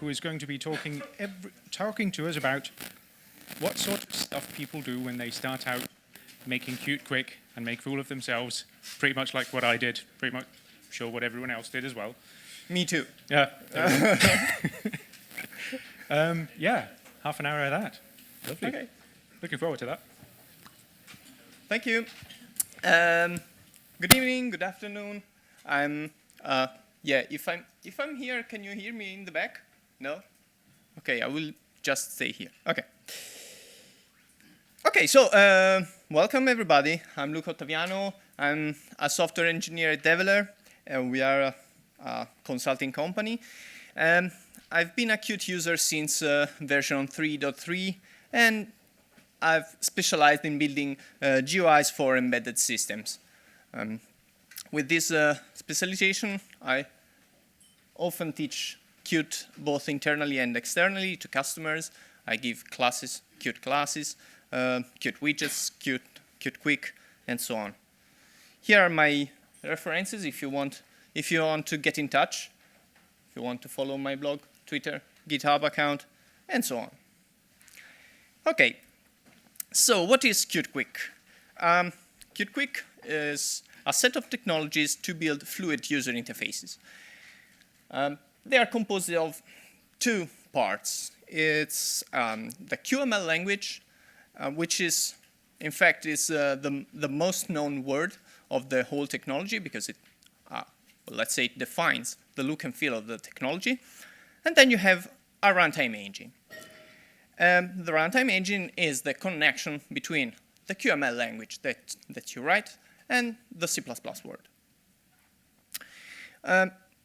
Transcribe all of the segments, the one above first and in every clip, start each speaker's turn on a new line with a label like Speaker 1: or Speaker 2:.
Speaker 1: who is going to be talking to us about what sort of stuff people do when they start out making QtQuick and make a fool of themselves, pretty much like what I did, pretty much sure what everyone else did as well.
Speaker 2: Me too.
Speaker 1: Yeah. Yeah, half an hour of that. Lovely.
Speaker 2: Okay.
Speaker 1: Looking forward to that.
Speaker 2: Thank you. Good evening, good afternoon. If I'm here, can you hear me in the back? No? Okay, I will just stay here. Okay. Okay, so welcome everybody. I'm Luca Ottaviano. I'm a software engineer at Develer. We are a consulting company. I've been a Qt user since version 3.3, and I've specialized in building GUIs for embedded systems. With this specialization, I often teach Qt both internally and externally to customers. I give classes, Qt classes, Qt widgets, QtQuick, and so on. Here are my references if you want to get in touch, if you want to follow my blog, Twitter, GitHub account, and so on. Okay, so what is QtQuick? QtQuick is a set of technologies to build fluid user interfaces. They are composed of two parts. It's the QML language, which is, in fact, the most known word of the whole technology because it, let's say, it defines the look and feel of the technology. And then you have a runtime engine. The runtime engine is the connection between the QML language that you write and the C++ word.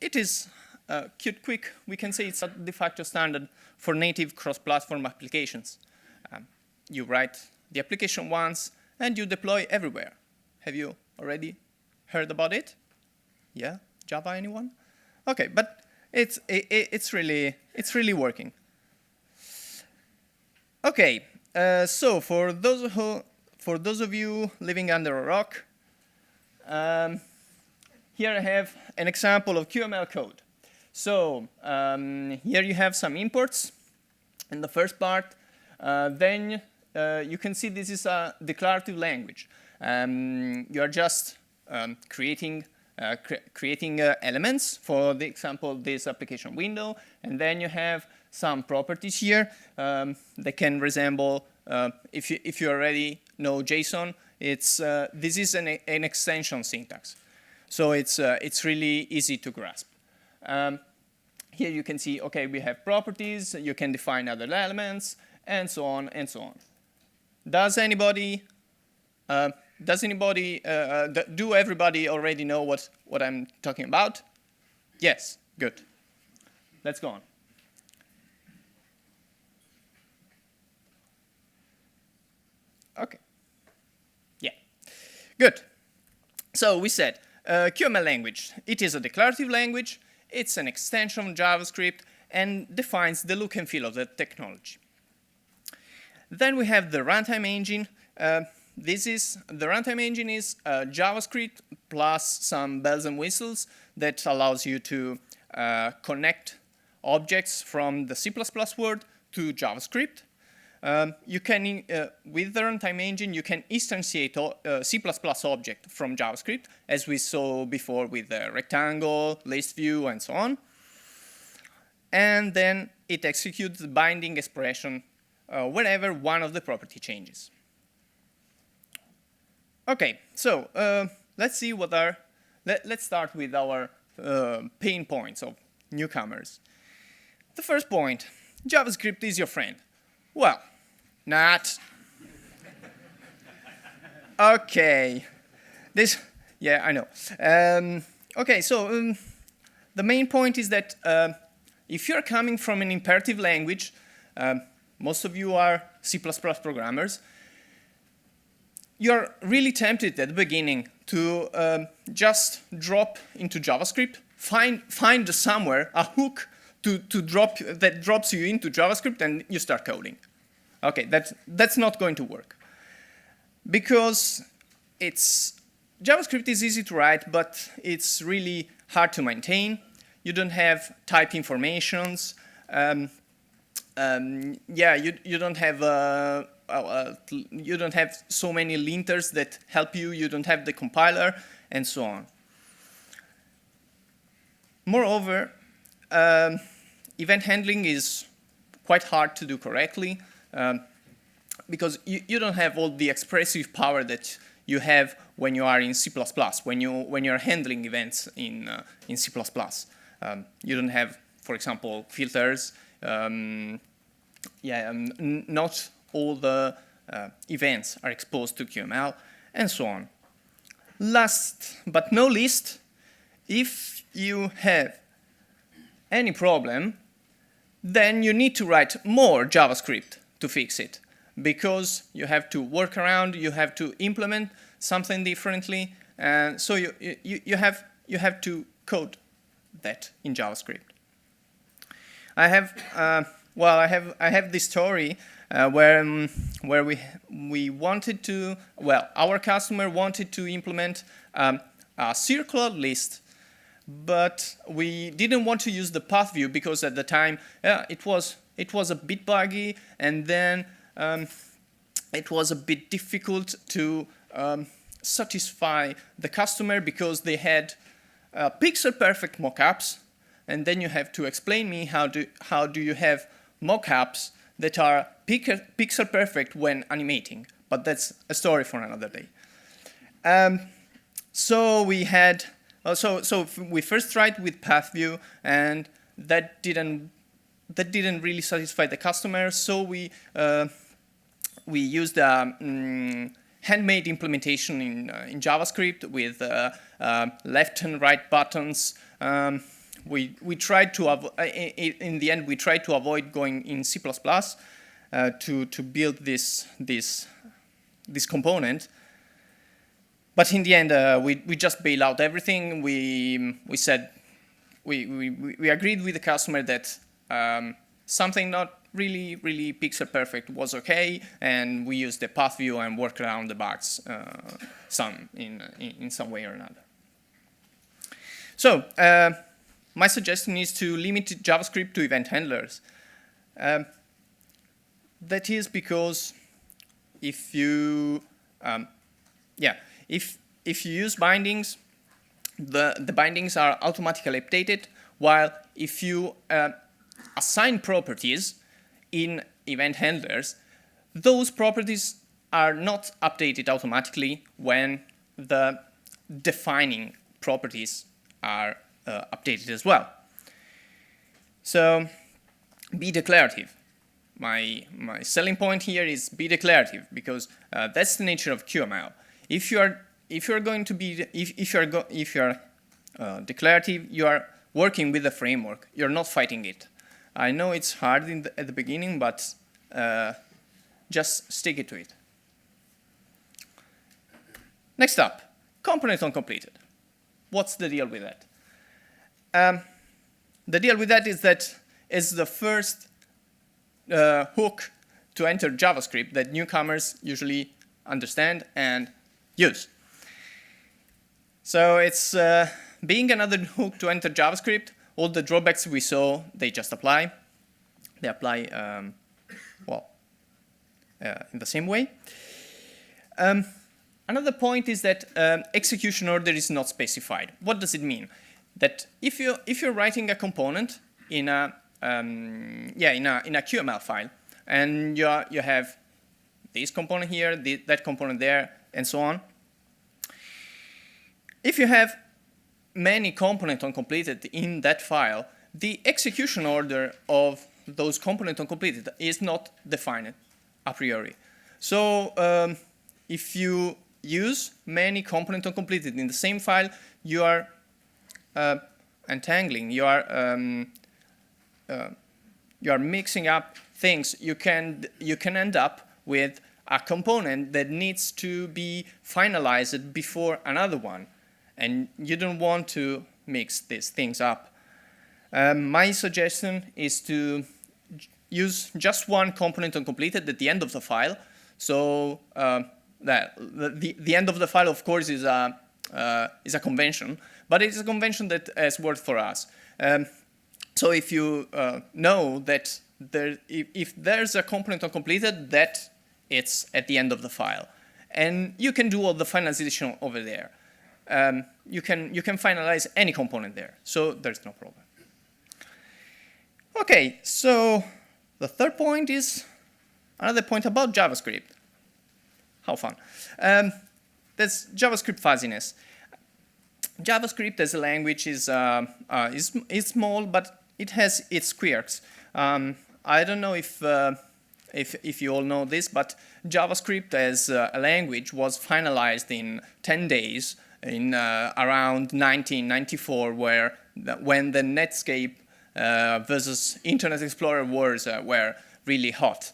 Speaker 2: It is QtQuick. We can say it's a de facto standard for native cross-platform applications. You write the application once, and you deploy everywhere. Have you already heard about it? Yeah? Java, anyone? Okay, but it's really working. Okay, so for those of you living under a rock, here I have an example of QML code. So here you have some imports in the first part. Then you can see this is a declarative language. You are just creating elements, for the example, this application window, and then you have some properties here that can resemble, if you already know JSON, this is an extension syntax. So it's really easy to grasp. Here you can see, okay, we have properties, you can define other elements, and so on and so on. Do everybody already know what I'm talking about? Yes, good. Let's go on. Okay. Yeah, good. So we said QML language. It is a declarative language. It's an extension of JavaScript and defines the look and feel of the technology. Then we have the runtime engine. The runtime engine is JavaScript plus some bells and whistles that allows you to connect objects from the C++ word to JavaScript. You can, with the runtime engine, you can instantiate a C++ object from JavaScript, as we saw before with the rectangle, list view, and so on. And then it executes the binding expression whenever one of the property changes. Okay, so let's see what are. Let's start with our pain points of newcomers. The first point: JavaScript is your friend. Well, not. Okay, yeah, I know. Okay, so the main point is that if you're coming from an imperative language, most of you are C++ programmers, you're really tempted at the beginning to just drop into JavaScript, find somewhere a hook that drops you into JavaScript, and you start coding. Okay, that's not going to work. Because JavaScript is easy to write, but it's really hard to maintain. You don't have type informations. yeah, you don't have you don't have so many linters that help you. You don't have the compiler, and so on. Moreover, event handling is quite hard to do correctly because you don't have all the expressive power that you have when you are in C++, when you're handling events in C++. You don't have, for example, filters. Not all the events are exposed to QML, and so on. Last but not least, if you have any problem, then you need to write more JavaScript to fix it, because you have to work around, you have to implement something differently, and so you have to code that in JavaScript. I have this story where we wanted to, well, our customer wanted to implement a circular list, but we didn't want to use the path view because at the time it was a bit buggy, and then it was a bit difficult to satisfy the customer because they had pixel perfect mockups, and then you have to explain me how do you have mockups that are pixel perfect when animating, but that's a story for another day. So we had so we first tried with path view, and that didn't really satisfy the customer. So we used a handmade implementation in JavaScript with left and right buttons. We tried to in the end we tried to avoid going in C++ to build this component. But in the end, we just bailed out everything. We said we agreed with the customer that something not really pixel perfect was okay, and we used the path view and worked around the bugs in some way or another. So my suggestion is to limit JavaScript to event handlers. That is because if you if you use bindings, the bindings are automatically updated, while if you assign properties in event handlers, those properties are not updated automatically when the defining properties are updated as well. So be declarative. My selling point here is be declarative, because that's the nature of QML. If you are going to be declarative, you are working with the framework. You're not fighting it. I know it's hard at the beginning, but just stick it to it. Next up, component uncompleted. What's the deal with that? The deal with that is that it's the first hook to enter JavaScript that newcomers usually understand and use. So it's being another hook to enter JavaScript. All the drawbacks we saw, they just apply. They apply, in the same way. Another point is that execution order is not specified. What does it mean? That if you're writing a component in a QML file, and you have this component here, that component there, and so on. If you have many components uncompleted in that file, the execution order of those components uncompleted is not defined a priori. So if you use many components uncompleted in the same file, you are entangling, you are mixing up things. You can end up with a component that needs to be finalized before another one, and you don't want to mix these things up. My suggestion is to use just one component uncompleted at the end of the file. So the end of the file, of course, is a convention, but it's a convention that has worked for us. So if you know that if there's a component uncompleted, that it's at the end of the file. And you can do all the finalization over there. You can finalize any component there, so there's no problem. Okay, so the third point is another point about JavaScript. How fun. That's JavaScript fuzziness. JavaScript as a language is small, but it has its quirks. I don't know if you all know this, but JavaScript as a language was finalized in 10 days in around 1994, when the Netscape versus Internet Explorer wars were really hot.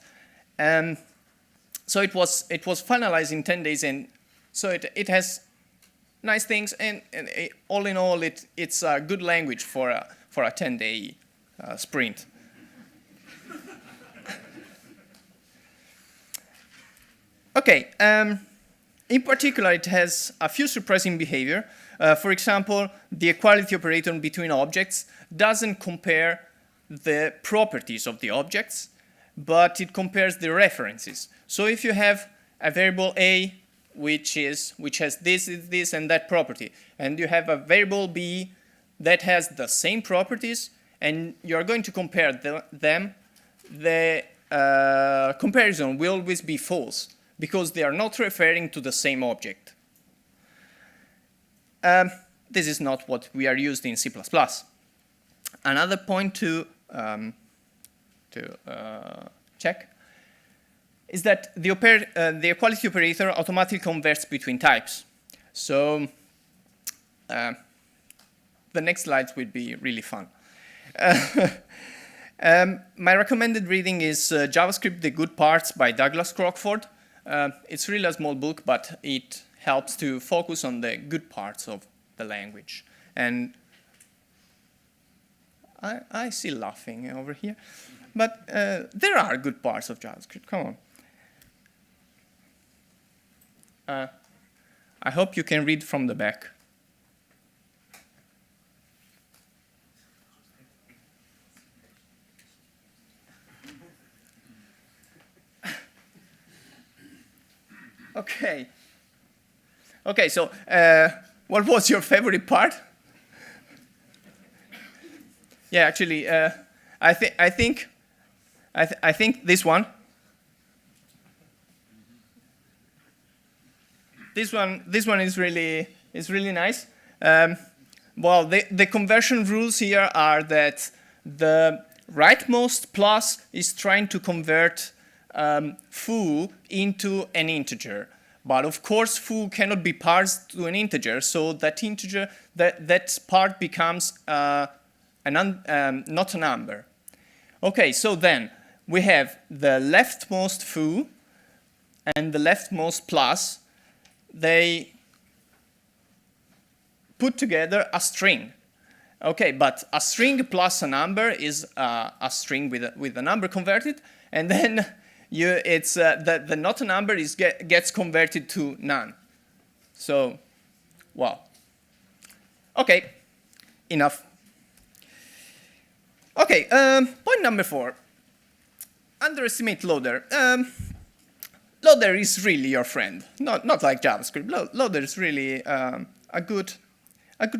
Speaker 2: So it was finalized in 10 days, and so it has nice things, and all in all, it's a good language for a 10-day sprint. Okay, in particular, it has a few surprising behavior. For example, the equality operator between objects doesn't compare the properties of the objects, but it compares the references. So if you have a variable A, which has this, and that property, and you have a variable B that has the same properties, and you're going to compare them, the comparison will always be false, because they are not referring to the same object. This is not what we are used in C++. Another point to check is that the equality operator automatically converts between types. So the next slides will be really fun. My recommended reading is JavaScript, The Good Parts by Douglas Crockford. It's really a small book, but it helps to focus on the good parts of the language. And I see laughing over here. But there are good parts of JavaScript. Come on. I hope you can read from the back. Okay. Okay, so what was your favorite part? Yeah, actually, I think this one. This one is really nice. Well, the conversion rules here are that the rightmost plus is trying to convert foo into an integer. But of course, foo cannot be parsed to an integer, so that integer, that part becomes not a number. Okay, so then we have the leftmost foo and the leftmost plus. They put together a string. Okay, but a string plus a number is a string with a number converted, and then it's the not a number gets converted to none. So, wow. Okay, enough. Okay, point number 4. Underestimate loader. Loader is really your friend, not like JavaScript. Loader is really a good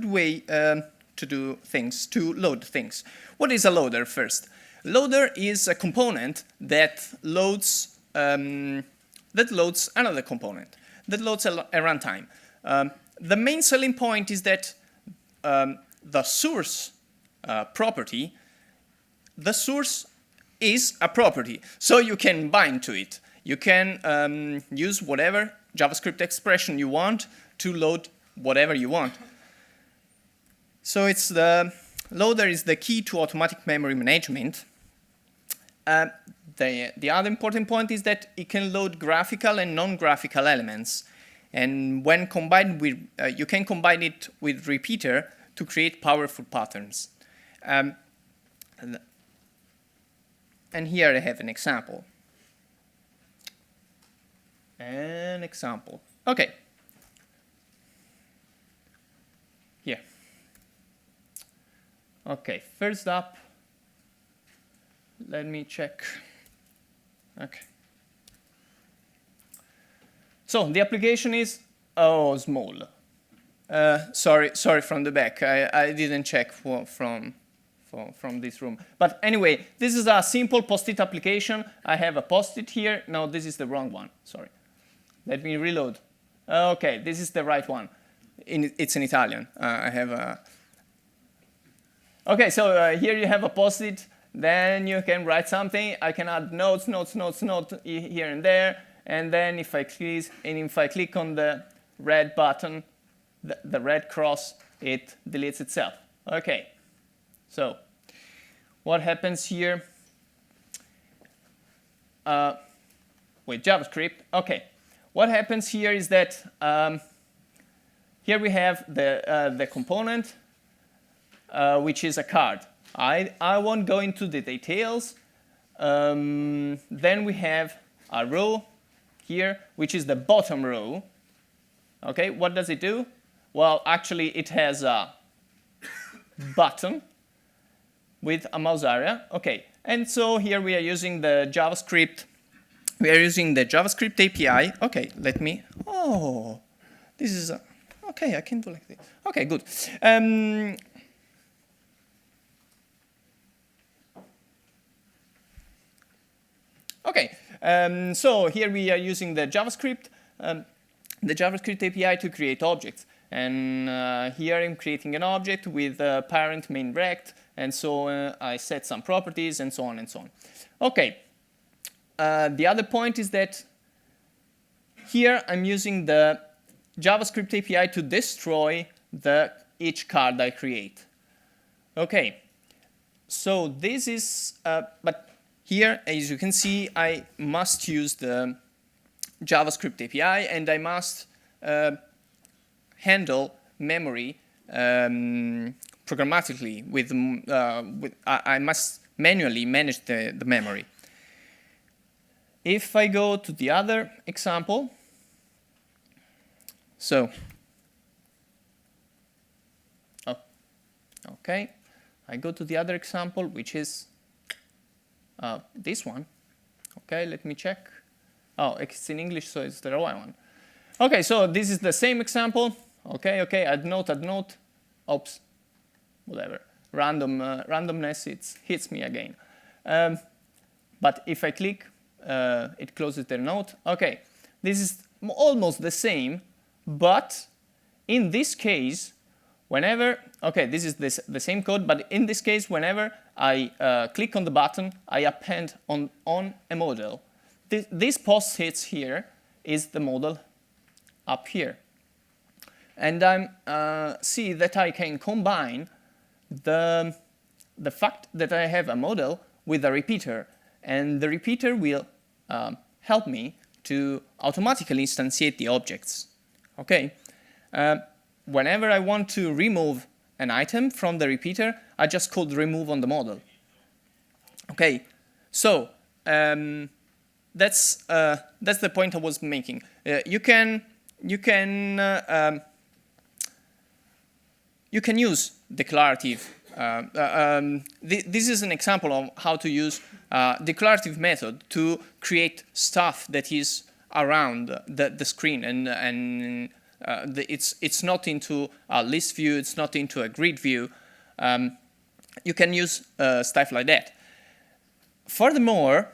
Speaker 2: way to do things, to load things. What is a loader first? Loader is a component that loads another component, that loads a runtime. The main selling point is that the source property, the source is a property, so you can bind to it. You can use whatever JavaScript expression you want to load whatever you want. So it's the loader is the key to automatic memory management. The other important point is that it can load graphical and non-graphical elements. And when combined with, you can combine it with repeater to create powerful patterns. And here I have an example. Okay. Here. Okay, first up, let me check. Okay. So the application is small. Sorry from the back. I didn't check from this room. But anyway, this is a simple post-it application. I have a post-it here. No, this is the wrong one. Sorry. Let me reload. Okay, this is the right one. It's in Italian. I have a... Okay, so here you have a post-it. Then you can write something. I can add notes here and there. And then if I click on the red button, the red cross, it deletes itself. Okay. So what happens here with JavaScript? Okay. What happens here is that here we have the component, which is a card. I won't go into the details. Then we have a row here, which is the bottom row. Okay, what does it do? Well, actually, it has a button with a mouse area. Okay, and so here we are using the JavaScript. We are using the JavaScript API. Okay, let me. Oh, this is okay. I can do like this. Okay, good. Okay, so here we are using the JavaScript API to create objects. And here I'm creating an object with parent main rect, and so I set some properties, and so on and so on. Okay, the other point is that here I'm using the JavaScript API to destroy each card I create. Okay, so this is, but here, as you can see, I must use the JavaScript API, and I must handle memory programmatically. I must manually manage the memory. If I go to the other example, so, okay, I go to the other example, which is this one. Okay, let me check. Oh, it's in English, so it's the right one. Okay, so this is the same example. Okay, add note. Oops, whatever. Randomness, it hits me again. But if I click, it closes the note. Okay, this is almost the same, but in this case, whenever, okay, this is the same code, but in this case, whenever I click on the button, I append on a model. This post-its here is the model up here. And I see that I can combine the fact that I have a model with a repeater. And the repeater will help me to automatically instantiate the objects. Okay. Whenever I want to remove an item from the repeater, I just call remove on the model. Okay. So that's the point I was making. You can use declarative. This is an example of how to use declarative method to create stuff that is around the screen, and it's not into a list view, it's not into a grid view. You can use stuff like that. Furthermore,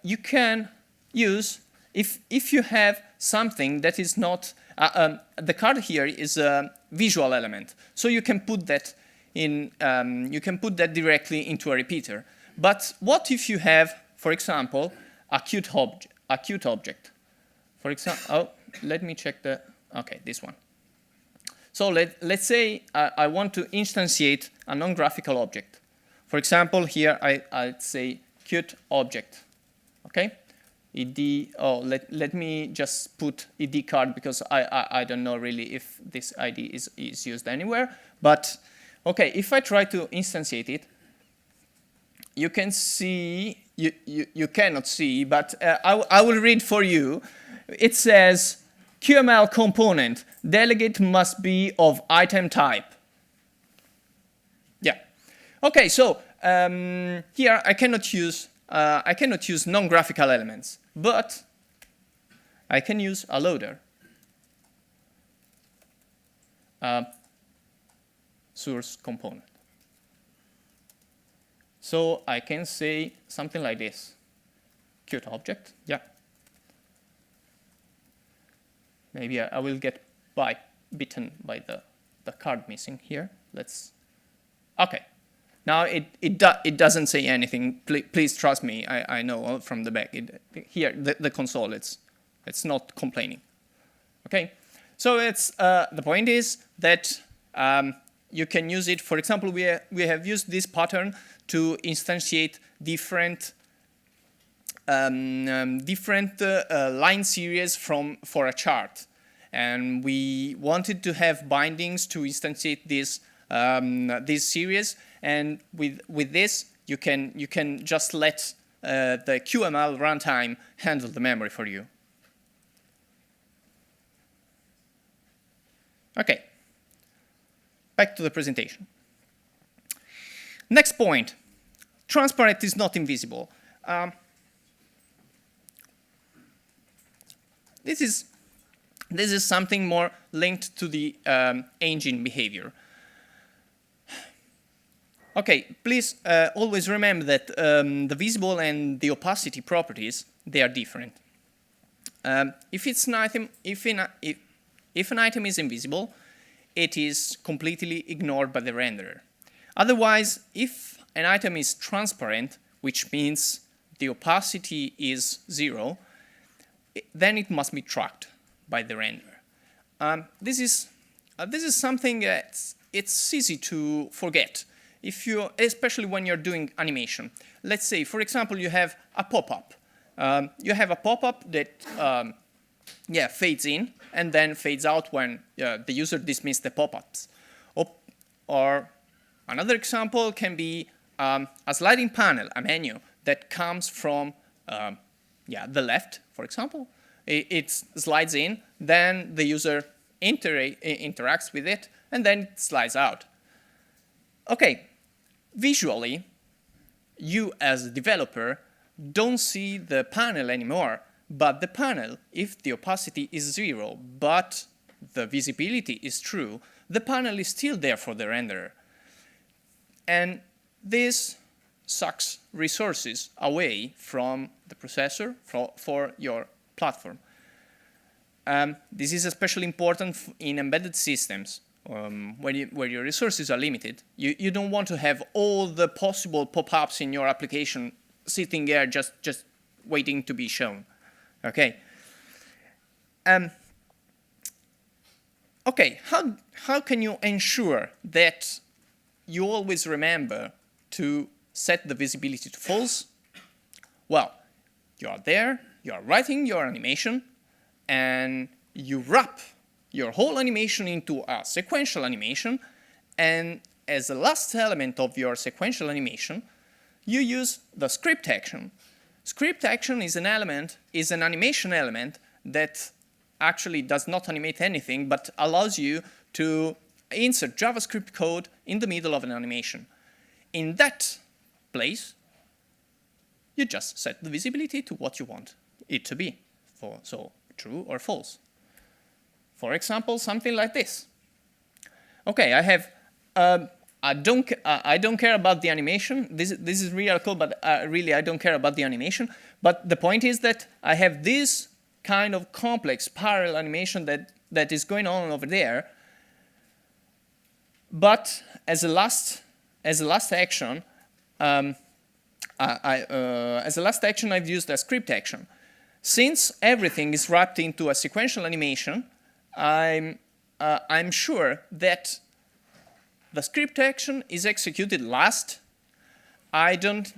Speaker 2: you can use, if you have something that is not, the card here is a visual element, so you can put that in, you can put that directly into a repeater. But what if you have, for example, a Qt object? For example, oh, let me check the, okay, this one. So let's say I want to instantiate a non-graphical object. For example, here I'd say Qt object. Okay, ed. Oh, let me just put ed card because I don't know really if this ID is used anywhere. But okay, if I try to instantiate it, you can see you cannot see, but I will read for you. It says QML component delegate must be of item type. Okay, so here I cannot use non-graphical elements, but I can use a loader. Source component. So I can say something like this. Qt object, yeah. Maybe I will get bitten by the card missing here. Okay. Now it doesn't say anything. Please trust me. I know from the back. Here the console it's not complaining. Okay. So the point is that you can use it. For example, we have used this pattern to instantiate different line series for a chart, and we wanted to have bindings to instantiate this series. And with this, you can just let the QML runtime handle the memory for you. Okay. Back to the presentation. Next point, transparent is not invisible. This is something more linked to the engine behavior. Okay, please always remember that the visible and the opacity properties, they are different. If an item is invisible, it is completely ignored by the renderer. Otherwise, if an item is transparent, which means the opacity is 0, then it must be tracked by the renderer. This is something that it's easy to forget, especially when you're doing animation. Let's say, for example, you have a pop-up. You have a pop-up that fades in and then fades out when the user dismisses the pop-ups. Or another example can be a sliding panel, a menu that comes from the left, for example. It slides in, then the user interacts with it, and then it slides out. Okay, visually, you as a developer don't see the panel anymore, but the panel, if the opacity is 0, but the visibility is true, the panel is still there for the renderer. And this sucks resources away from the processor for your platform. This is especially important in embedded systems where your resources are limited. You don't want to have all the possible pop-ups in your application sitting there just waiting to be shown. Okay. Okay, how can you ensure that you always remember to set the visibility to false? Well, you are there, you are writing your animation, and you wrap your whole animation into a sequential animation, and as the last element of your sequential animation, you use the script action. Script action is an animation element that actually does not animate anything, but allows you to insert JavaScript code in the middle of an animation. In that place, you just set the visibility to what you want it to be, so true or false. For example, something like this. Okay, I have I don't care about the animation. This is real code, but really I don't care about the animation. But the point is that I have this kind of complex parallel animation that is going on over there. But as a last action, I've used a script action. Since everything is wrapped into a sequential animation, I'm sure that the script action is executed last. I don't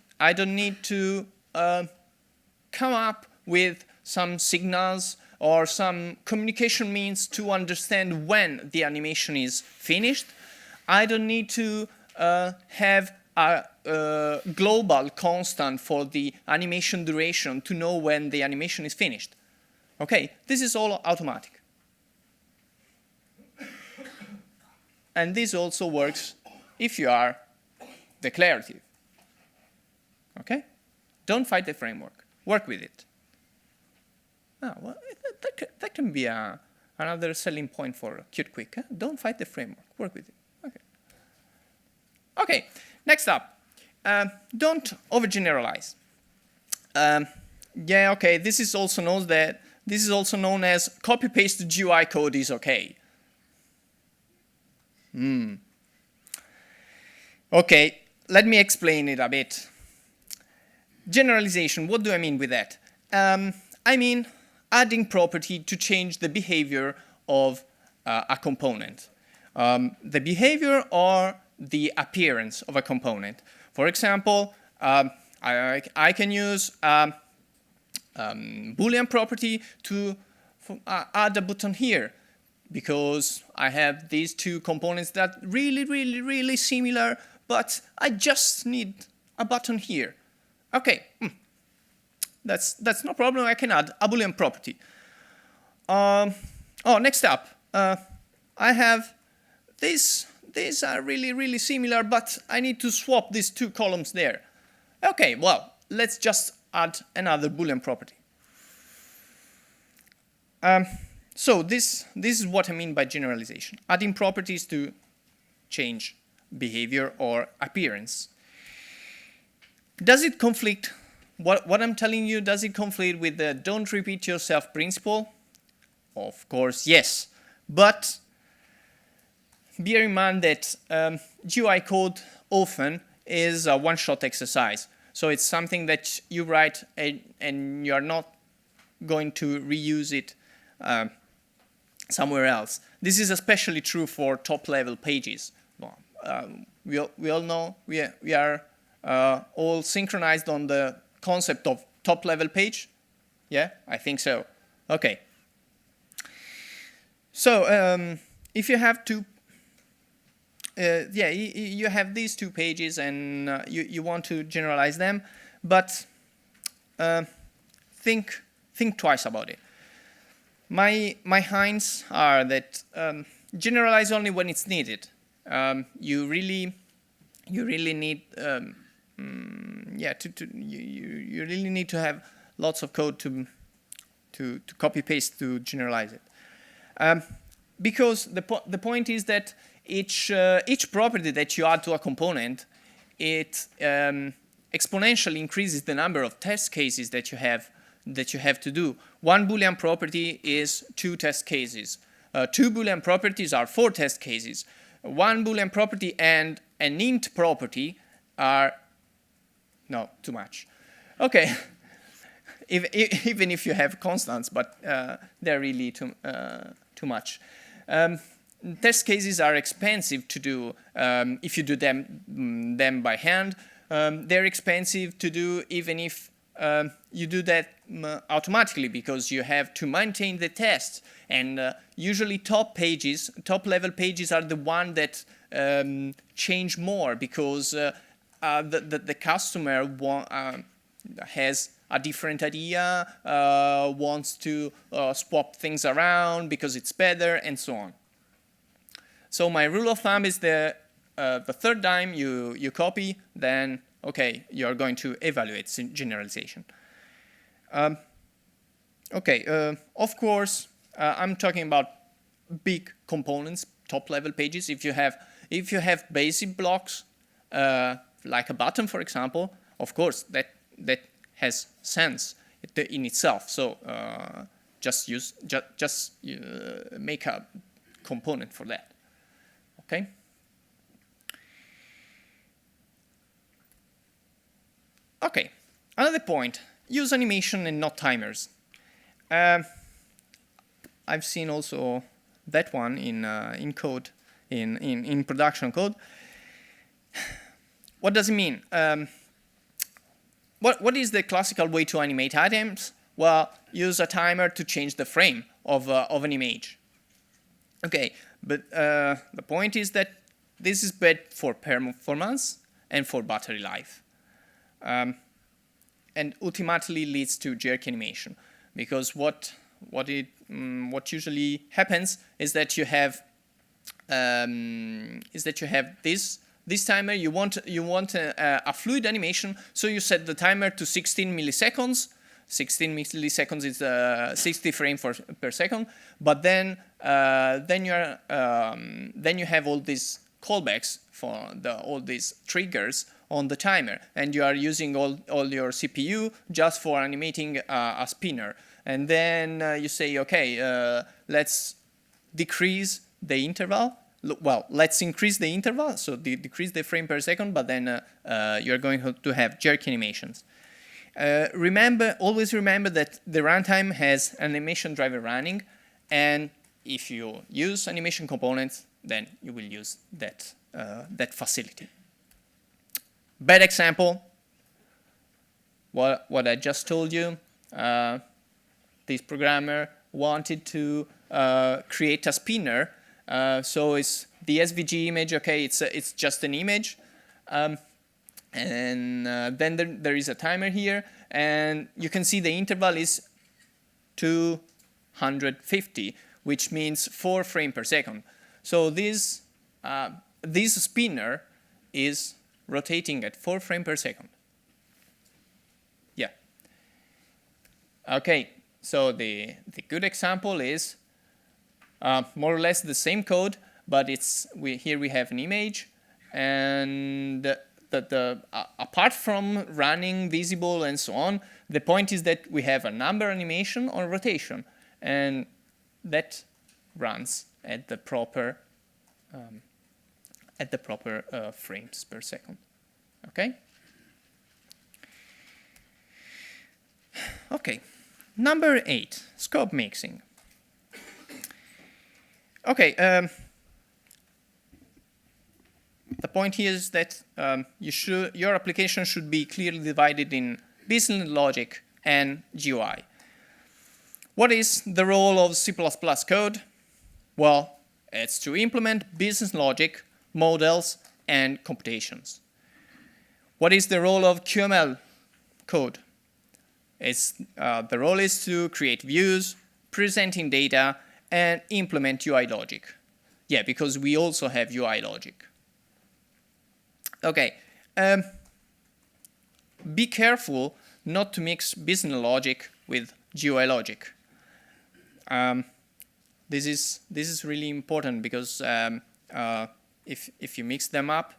Speaker 2: need to come up with some signals or some communication means to understand when the animation is finished. I don't need to have a global constant for the animation duration to know when the animation is finished. Okay, this is all automatic. And this also works if you are declarative. Okay? Don't fight the framework. Work with it. Well, that can be another selling point for QtQuick. Huh? Don't fight the framework. Work with it. Okay. Okay. Next up, don't overgeneralize. Yeah. Okay. This is also known as copy paste GUI code is okay. Okay. Let me explain it a bit. Generalization. What do I mean with that? I mean adding property to change the behavior of a component. The behavior or the appearance of a component. For example, I can use Boolean property to add a button here because I have these two components that are really similar, but I just need a button here. Okay. That's no problem. I can add a Boolean property. Next up, I have these. These are really similar, but I need to swap these two columns there. Okay, well, let's just add another Boolean property. So this is what I mean by generalization: adding properties to change behavior or appearance. Does it conflict? What I'm telling you, does it conflict with the don't repeat yourself principle? Of course, yes. But bear in mind that GUI code often is a one-shot exercise. So it's something that you write and you're not going to reuse it somewhere else. This is especially true for top-level pages. We all know we are all synchronized on the concept of top-level page? Yeah, I think so. Okay. So if you have you have these two pages and you want to generalize them, but think twice about it. My hints are that generalize only when it's needed. You really need you really need to have lots of code to copy paste to generalize it. Because the point is that each property that you add to a component, it exponentially increases the number of test cases that you have to do. One Boolean property is 2 test cases. 2 Boolean properties are 4 test cases. One Boolean property and an int property are no, too much. Okay, even if you have constants, but they're really too much. Test cases are expensive to do if you do them by hand. They're expensive to do even if you do that automatically because you have to maintain the test. And usually top-level pages are the one that change more because the customer has a different idea, wants to swap things around because it's better, and so on. So my rule of thumb is the third time you copy, then okay, you're going to evaluate generalization. Of course, I'm talking about big components, top-level pages. If you have basic blocks, like a button, for example, of course that has sense in itself. So just make a component for that. Okay. Okay. Another point: use animation and not timers. I've seen also that one in code, in production code. What does it mean? What is the classical way to animate items? Well, use a timer to change the frame of an image. Okay, but the point is that this is bad for performance and for battery life, and ultimately leads to jerk animation, because what usually happens is that you have this this timer, you want a fluid animation, so you set the timer to 16 milliseconds. 16 milliseconds is 60 frames per second, but then you have all these callbacks for all these triggers on the timer, and you are using all your CPU just for animating a spinner. And then you say, okay, let's decrease the interval. Well, let's increase the interval, so decrease the frame per second, but then you're going to have jerky animations. Always remember that the runtime has an animation driver running, and if you use animation components, then you will use that facility. Bad example, what I just told you. This programmer wanted to create a spinner, so it's the SVG image. Okay, it's just an image, and then there is a timer here, and you can see the interval is 250, which means 4 frames per second. So this spinner is rotating at 4 frames per second. Yeah. Okay. So the good example is more or less the same code, but here we have an image, and apart from running, visible, and so on, the point is that we have a number animation on rotation, and that runs at the proper frames per second. Okay. Okay. Number 8, scope mixing. Okay, the point here is that your application should be clearly divided in business logic and GUI. What is the role of C++ code? Well, it's to implement business logic, models, and computations. What is the role of QML code? The role is to create views, presenting data, and implement UI logic. Yeah, because we also have UI logic. Okay, be careful not to mix business logic with GUI logic. This is really important because if you mix them up,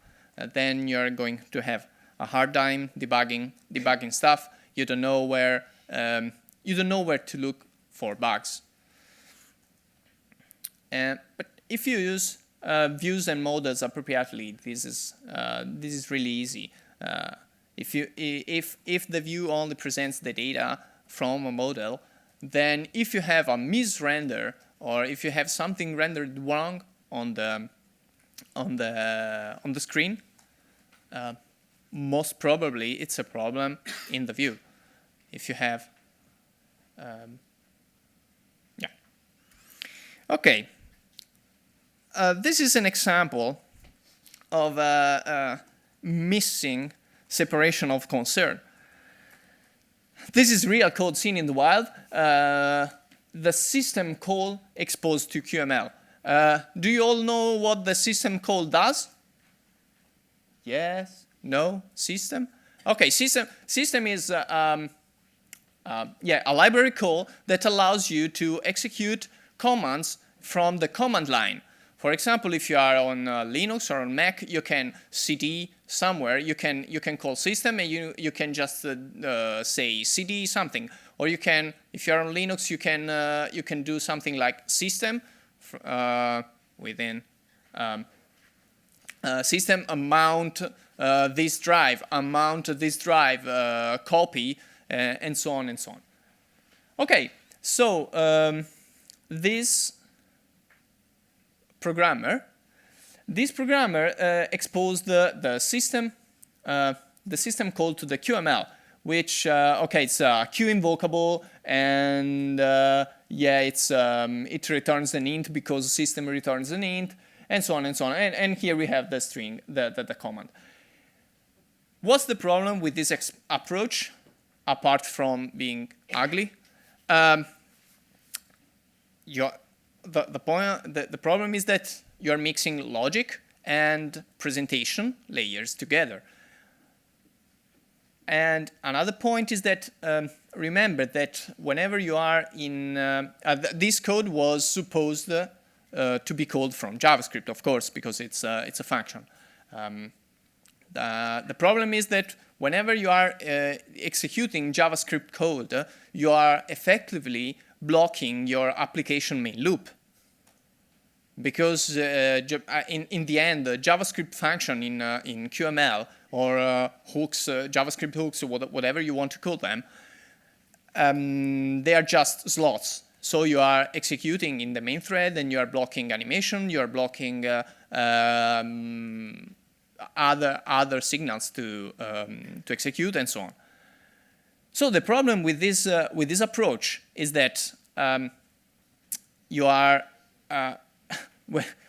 Speaker 2: then you're going to have a hard time debugging stuff. You don't know where to look for bugs. But if you use views and models appropriately, this is really easy. If the view only presents the data from a model, then if you have a misrender or if you have something rendered wrong on the screen, most probably it's a problem in the view. If you have, yeah. Okay. This is an example of missing separation of concern. This is real code seen in the wild. The system call exposed to QML. Do you all know what the system call does? Yes? No? System? Okay, system is a library call that allows you to execute commands from the command line. For example, if you are on Linux or on Mac, you can cd somewhere. You can call system and you can just say cd something. Or you can, if you are on Linux, you can do something like system within system amount this drive, copy, and so on and so on. Okay, so this programmer exposed the system call to the QML, which okay, it's Q invocable, and yeah, it returns an int because the system returns an int, and so on and so on. And here we have the string, the command. What's the problem with this approach, apart from being ugly? The problem is that you're mixing logic and presentation layers together. And another point is that remember that whenever you are in this code was supposed to be called from JavaScript, of course, because it's a function. The problem is that whenever you are executing JavaScript code, you are effectively blocking your application main loop. Because in the end, the JavaScript function in QML or hooks, JavaScript hooks, or whatever you want to call them, they are just slots. So you are executing in the main thread, and you are blocking animation, you are blocking other signals to execute, and so on. So the problem with this approach is that you are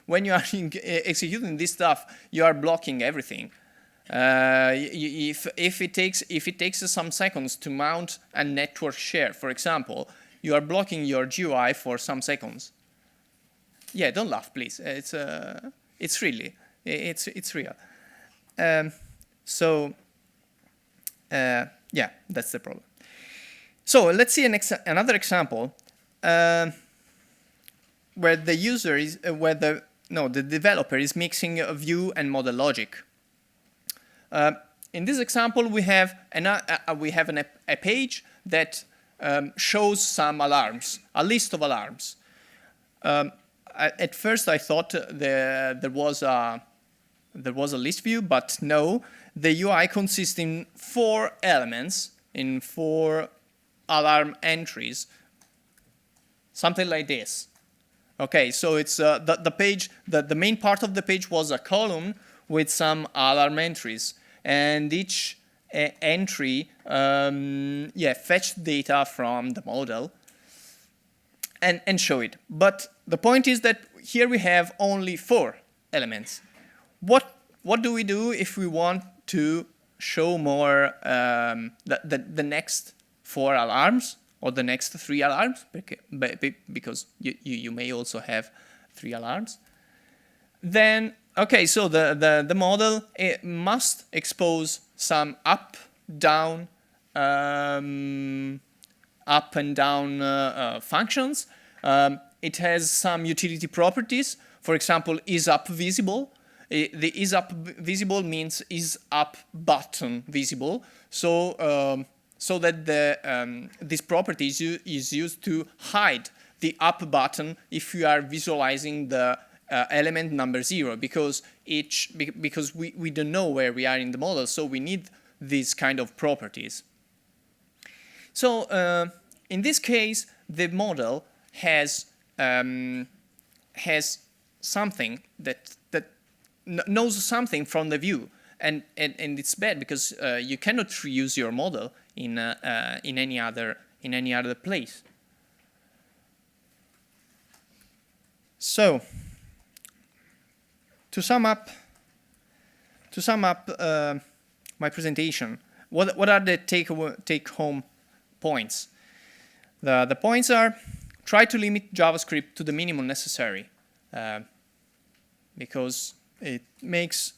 Speaker 2: when you are executing this stuff, you are blocking everything. If it takes some seconds to mount a network share, for example, you are blocking your GUI for some seconds. Yeah, don't laugh, please. It's real. Yeah, that's the problem. So let's see another example where the user is the developer is mixing a view and model logic. In this example, we have a page that shows some alarms, a list of alarms. At first, I thought there was a list view, but no. The UI consists in 4 elements, in 4 alarm entries, something like this. Okay, so it's the page. The main part of the page was a column with some alarm entries, and each entry fetched data from the model and show it. But the point is that here we have only 4 elements. What do we do if we want to show more the next 4 alarms or the next 3 alarms? Because you may also have 3 alarms. Then, okay, so the model must expose some up and down functions. It has some utility properties. For example, is-up visible. The is-up visible means is-up button visible. So that this property is used to hide the up button if you are visualizing the element number 0, because we don't know where we are in the model, so we need these kind of properties. So in this case, the model has something that knows something from the view, and it's bad because you cannot reuse your model in any other place. So to sum up my presentation, what are the take-home points? The points are: try to limit JavaScript to the minimum necessary, because it makes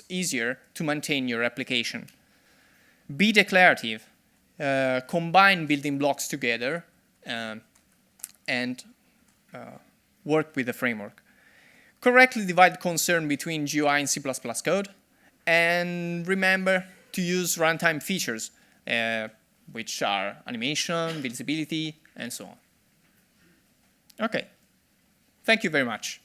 Speaker 2: easier to maintain your application. Be declarative. Combine building blocks together and work with the framework. Correctly divide concern between GUI and C++ code, and remember to use runtime features, which are animation, visibility, and so on. Okay, thank you very much.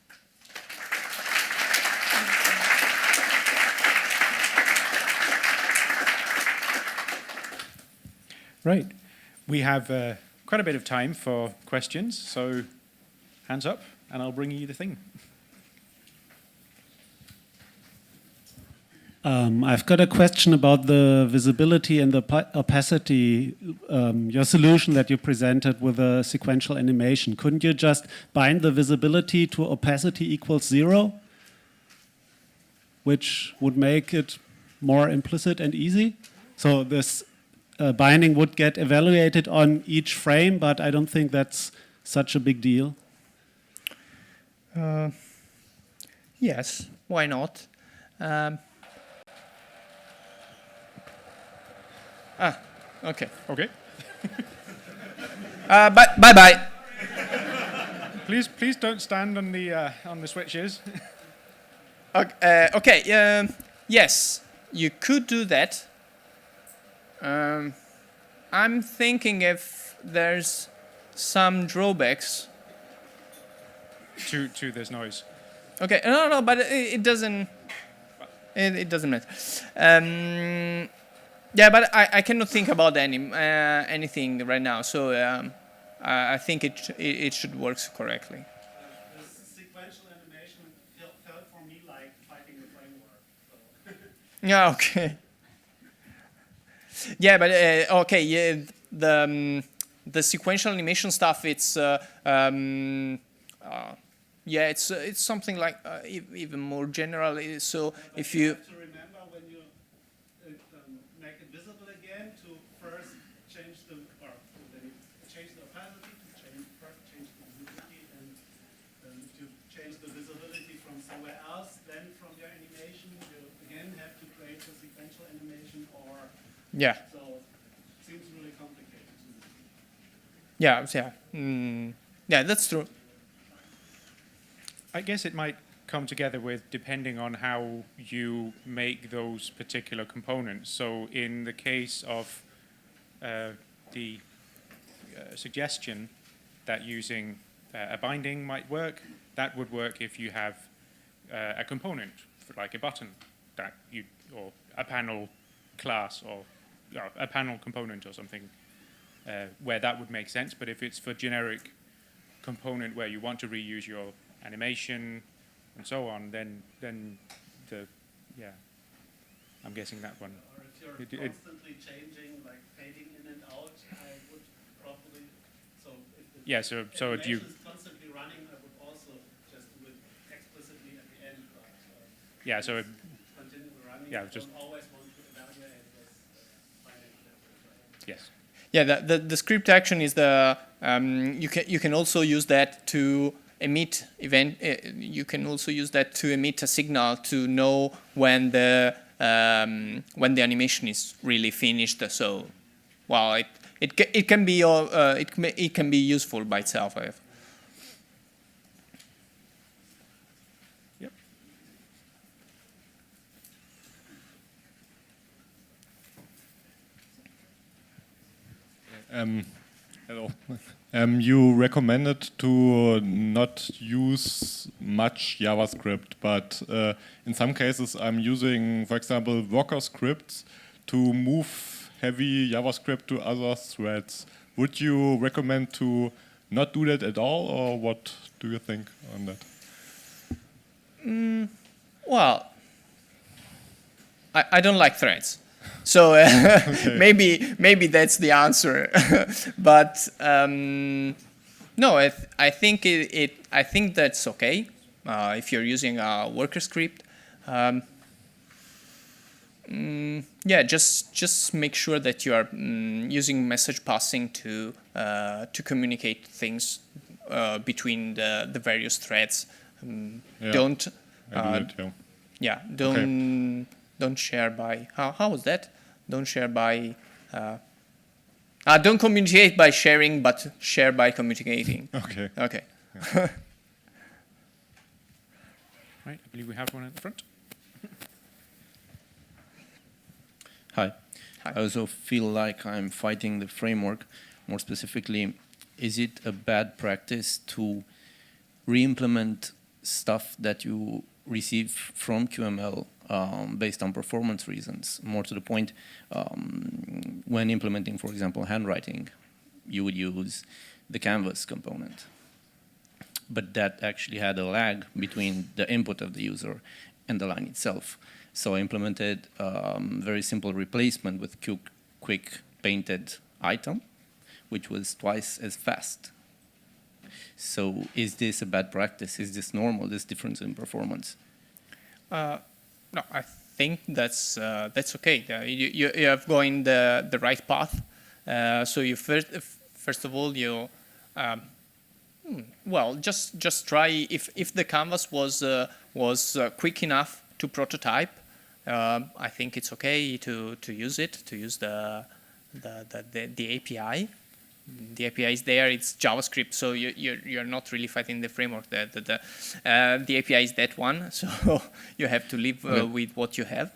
Speaker 1: Right. We have quite a bit of time for questions, so hands up, and I'll bring you the thing.
Speaker 3: I've got a question about the visibility and the opacity, your solution that you presented with a sequential animation. Couldn't you just bind the visibility to opacity equals 0, which would make it more implicit and easy? So this binding would get evaluated on each frame, but I don't think that's such a big deal.
Speaker 2: Yes, why not? Okay.
Speaker 1: Okay.
Speaker 2: Bye.
Speaker 1: Please don't stand on the switches.
Speaker 2: Okay. Yes, you could do that. I'm thinking if there's some drawbacks.
Speaker 1: to this noise.
Speaker 2: Okay, no, but it doesn't. It doesn't matter. Yeah, but I cannot think about anything right now. So I think it should work correctly.
Speaker 3: This sequential animation felt for me like fighting the framework. So.
Speaker 2: Yeah. Okay. Yeah, but okay. Yeah, the sequential animation stuff. Yeah, it's something like even more general. So
Speaker 3: But
Speaker 2: if
Speaker 3: you
Speaker 2: you
Speaker 3: have to remember when you make it visible again to first change the opacity, to first change the visibility, and to change the visibility from somewhere else. Then from your animation, you again have to create a sequential animation, or
Speaker 2: yeah.
Speaker 3: so it seems really complicated to me.
Speaker 2: Yeah. Yeah, that's true.
Speaker 1: I guess it might come together with depending on how you make those particular components. So in the case of the suggestion that using a binding might work, that would work if you have a component, like a button, that you, or a panel class, or a panel component or something, where that would make sense. But if it's for generic component where you want to reuse your animation and so on, then I'm guessing that one.
Speaker 3: Or if you're constantly changing, like fading in and out, I would probably. So if the
Speaker 1: so if you
Speaker 3: animation is constantly running, I would also just do it explicitly at the end. But,
Speaker 1: yeah, so
Speaker 3: continue running.
Speaker 1: yeah,
Speaker 3: I
Speaker 1: just
Speaker 3: don't always want to evaluate this finite level.
Speaker 1: yes.
Speaker 2: Yeah, the script action is the you can also use that to emit event. You can also use that to emit a signal to know when the animation is really finished. So, well, it can be it can be useful by itself.
Speaker 1: Yep.
Speaker 4: Hello. You recommended to not use much JavaScript, but in some cases I'm using, for example, worker scripts to move heavy JavaScript to other threads. Would you recommend to not do that at all, or what do you think on that?
Speaker 2: Well, I don't like threads. So
Speaker 4: Okay.
Speaker 2: maybe that's the answer, but no, I think I think that's okay if you're using a worker script. Yeah, just make sure that you are using message passing to communicate things between the various threads.
Speaker 4: Yeah,
Speaker 2: Don't
Speaker 4: I do that, yeah.
Speaker 2: yeah, don't share by how was that? Don't share by don't communicate by sharing, but share by communicating.
Speaker 4: Okay.
Speaker 2: Okay.
Speaker 1: Right, I believe we have one at the front.
Speaker 5: Hi.
Speaker 2: Hi.
Speaker 5: I also feel like I'm fighting the framework. More specifically, is it a bad practice to re-implement stuff that you receive from QML based on performance reasons? More to the point, when implementing, for example, handwriting, you would use the canvas component. But that actually had a lag between the input of the user and the line itself. So I implemented very simple replacement with QtQuick painted item, which was twice as fast. So is this a bad practice? Is this normal, this difference in performance?
Speaker 2: No, I think that's okay. You have going the right path. So you first of all you Well, just try if the canvas was quick enough to prototype. I think it's okay to use it, to use the API. The API is there. It's JavaScript, so you're not really fighting the framework. The API is that one, so you have to live with what you have.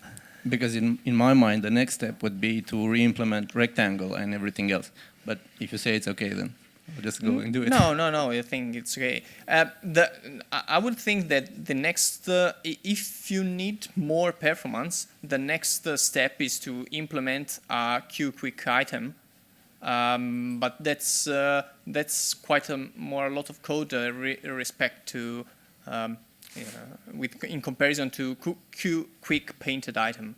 Speaker 5: Because in my mind, the next step would be to re-implement rectangle and everything else. But if you say it's okay, then I'll just go and do it.
Speaker 2: No, I think it's okay. I would think that the next, if you need more performance, the next step is to implement a QtQuick item. But that's quite a lot of code respect to in comparison to QtQuick painted item,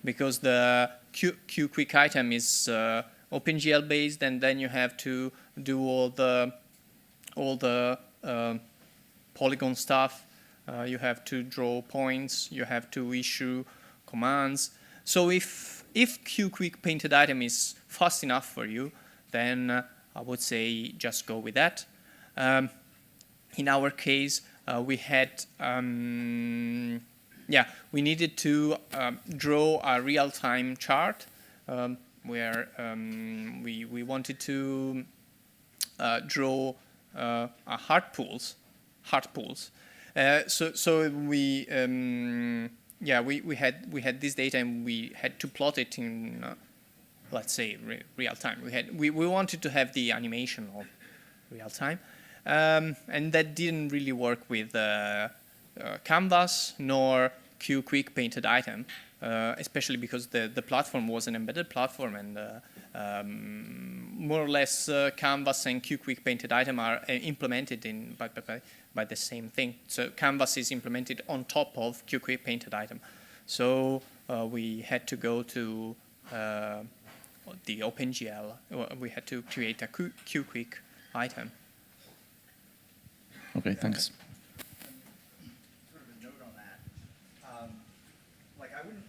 Speaker 2: because the QtQuick item is OpenGL based, and then you have to do all the polygon stuff. You have to draw points. You have to issue commands. So if QtQuick painted item is fast enough for you, then I would say just go with that. In our case, we had we needed to draw a real-time chart where we wanted to draw heart pools. So we had this data, and we had to plot it in let's say real time. We wanted to have the animation of real time, and that didn't really work with Canvas nor QtQuick painted item, especially because the platform was an embedded platform, and more or less Canvas and QtQuick painted item are implemented by the same thing. So Canvas is implemented on top of QtQuick painted item. So we had to go to the OpenGL. We had to create a QtQuick item.
Speaker 5: Okay, thanks.
Speaker 6: Sort of a note on that. Like I wouldn't.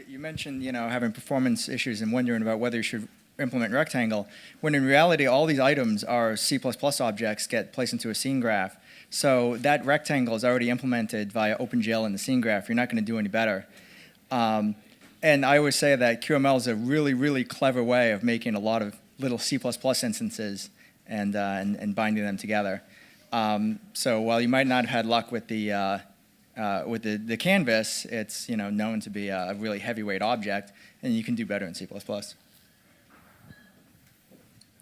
Speaker 6: You mentioned having performance issues and wondering about whether you should implement rectangle, when in reality all these items are C++ objects get placed into a scene graph. So that rectangle is already implemented via OpenGL in the scene graph. You're not going to do any better. And I always say that QML is a really, really clever way of making a lot of little C++ instances and binding them together. So while you might not have had luck with the canvas, it's known to be a really heavyweight object, and you can do better in C++.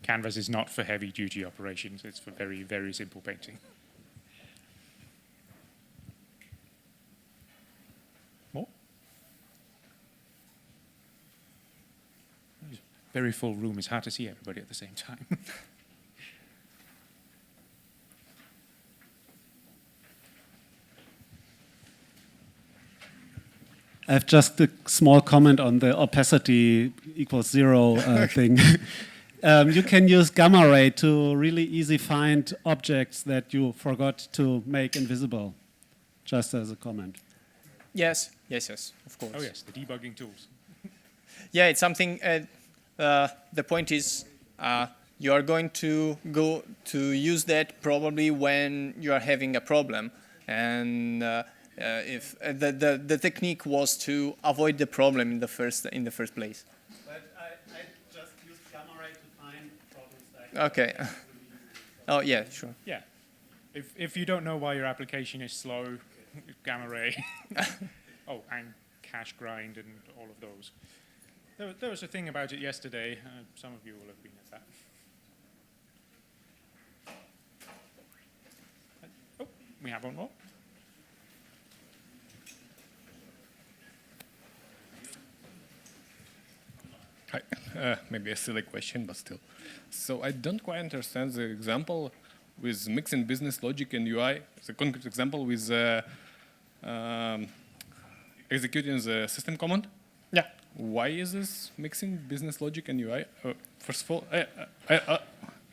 Speaker 1: Canvas is not for heavy-duty operations. It's for very, very simple painting. More? Very full room. It's hard to see everybody at the same time.
Speaker 3: I have just a small comment on the opacity equals 0 thing. You can use Gammaray to really easy find objects that you forgot to make invisible, just as a comment.
Speaker 2: Yes, of course.
Speaker 1: Oh yes, the debugging tools.
Speaker 2: Yeah, it's something. The point is, you are going to go to use that probably when you are having a problem, and if the technique was to avoid the problem in the first place.
Speaker 3: But I just used Gammaray to find problems like
Speaker 2: Okay. Oh yeah, sure.
Speaker 1: Yeah. If you don't know why your application is slow, Gammaray. Oh, and cache grind and all of those. There was a thing about it yesterday. Some of you will have been at that. Oh, we have one more.
Speaker 7: Hi. Maybe a silly question, but still. So I don't quite understand the example with mixing business logic and UI. The concrete example with executing the system command.
Speaker 2: Yeah.
Speaker 7: Why is this mixing business logic and UI? First of all,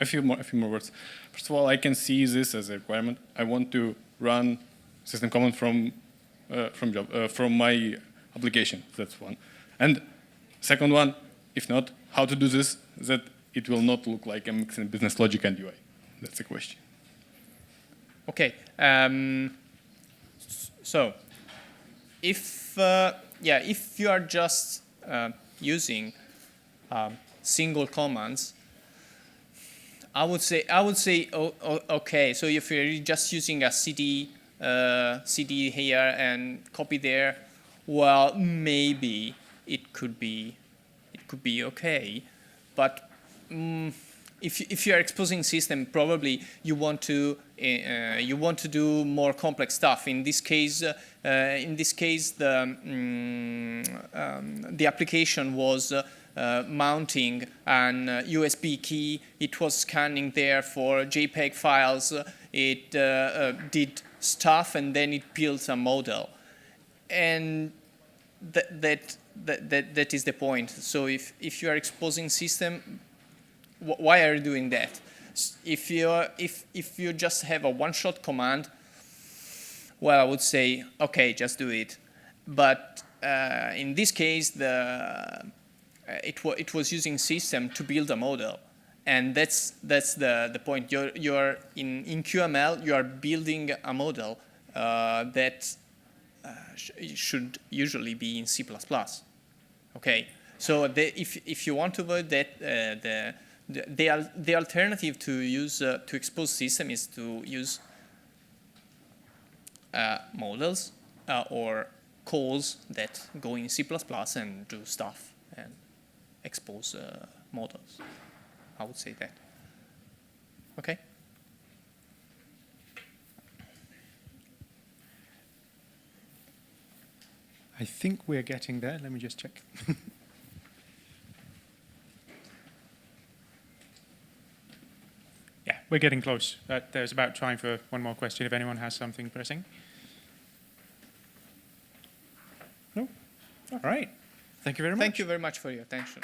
Speaker 7: a few more words. First of all, I can see this as a requirement. I want to run system command from my application. That's one. And second one, if not, how to do this that it will not look like I'm mixing business logic and UI. That's the question.
Speaker 2: Okay. So, if you are just using single commands, I would say okay. So if you're just using a CD here and copy there, well, maybe it could be okay. But if you are exposing system, probably you want to do more complex stuff. In this case, the application was mounting an USB key. It was scanning there for JPEG files. It did stuff, and then it built a model. And that is the point. So if you are exposing system, why are you doing that? If you just have a one-shot command, well, I would say okay, just do it. But in this case, it was using system to build a model, and that's the point. You're in QML. You are building a model that should usually be in C++. Okay, so if you want to avoid that, the alternative to use to expose system is to use models or calls that go in C++ and do stuff and expose models. I would say that. Okay.
Speaker 1: I think we're getting there. Let me just check. Yeah, we're getting close. There's about time for one more question if anyone has something pressing. No? All right. Thank you very much.
Speaker 2: Thank you very much for your attention.